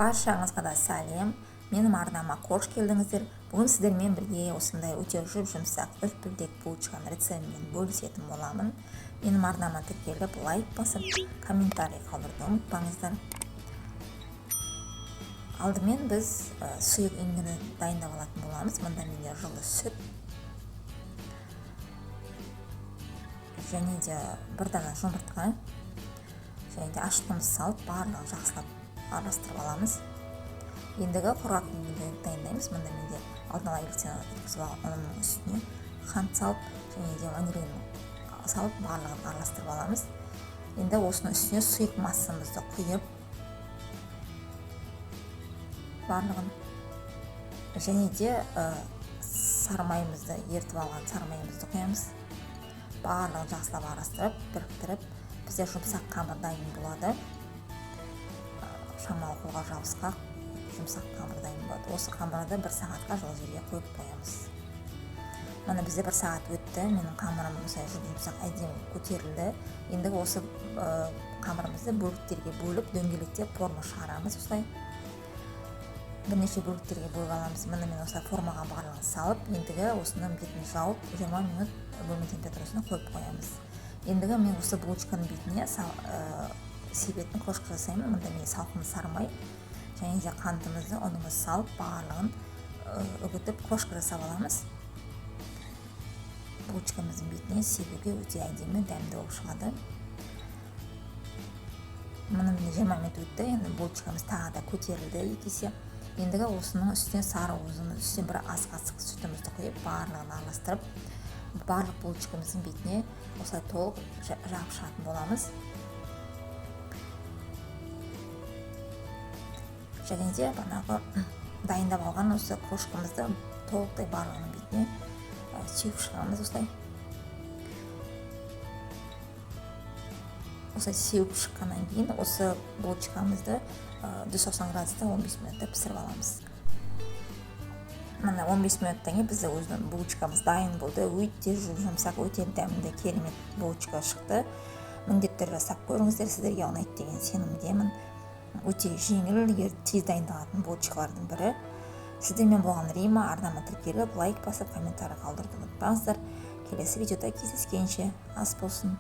Баршаңызға да сәлем. Менің арнама қош келдіңіздер. Бүгін сіздермен бірге осындай өте жұмсақ үлпілдек булочканың рецептімен бөлісетін боламын. Менің арнама тіркеліп, лайк басып, комментарий қалдыруды ұмытпаңыздар. Алдымен біз сұйық ингіні дайындап алатын боламыз. Мұнда менде жылы сүт және де бір дана жұмыртқа және де ашытқымыз салып барлығын жақсылап араластырып аламыз. Ендігі құрғақ ингіні дайындаймыз. Мұнда менде алдын ала електен өткізіп алған ұнның үстіне қант салып және де ванилин салып барлығын араластырып аламыз. Енді осының үстіне сұйық массамызды құйып барлығын және де сарымайымызды ертіп алған сарымайымызды құямыз. Барлығын жақсылап араластырып, біріктіріп, бізде жұмсақ қамыр дайын болады. Шамалы қолға жабысқақ жұмсақ қамыр дайын болады. Осы қамырды 1 сағатқа жылы жерге қойып қоямыз. Мына бізде 1 сағат өтті. Менің қамырым осылай жұмсақ әдемі көтерілді. Енді осы қамырымызды бөліктерге бөліп, дөңгелектеп форма шығарамыз. Осылай бірнеше бөліктерге бөліп аламыз. Мына мен осылай формаға барлығын салып, ендігі осының бетін жауып 20 минут бөлме температурасына қойып қоямыз. Ендігі мен осы булочканың бетіне себетін крошка жасаймын. Мұнда мен салқын сарымай және де қантымызды, ұнымызды салып, барлығын үгітіп крошка жасап аламыз. Булочкамыздың бетіне себуге өте әдемі, дәмді болып шығады. Мұны 20 минут өтті. Енді булочкамыз тағы да көтерілді 2 есе. Ендігі осының үстіне сары уызының үстіне бір ас қасық сүтімізді құйып, барлығын араластырып, барлық булочкамыздың бетіне осылай толық жағып шығатын боламыз. Және де банағы дайындап алған осы крошкамызды толықтай барлығының бетіне сеуіп шығамыз. Осылай сеуіп шыққаннан кейін осы булочкамызды 190 градуста 15 минутта пісіріп аламыз. Мына 15 минуттан кейін бізде өзінің булочкамыз дайын болды. Өте жұмсақ, өте дәмді, керемет булочка шықты. Міндетті жасап көріңіздер, сіздерге ұнайды деген сенімдемін. Өте жеңіл, тез дайындалатын булочкалардың бірі. Сіздермен болған Рима. Арнама тіркеліп, лайк басып, комментарий қалдыруды ұмытпаңыздар. Келесі видеода кездескенше ас болсын.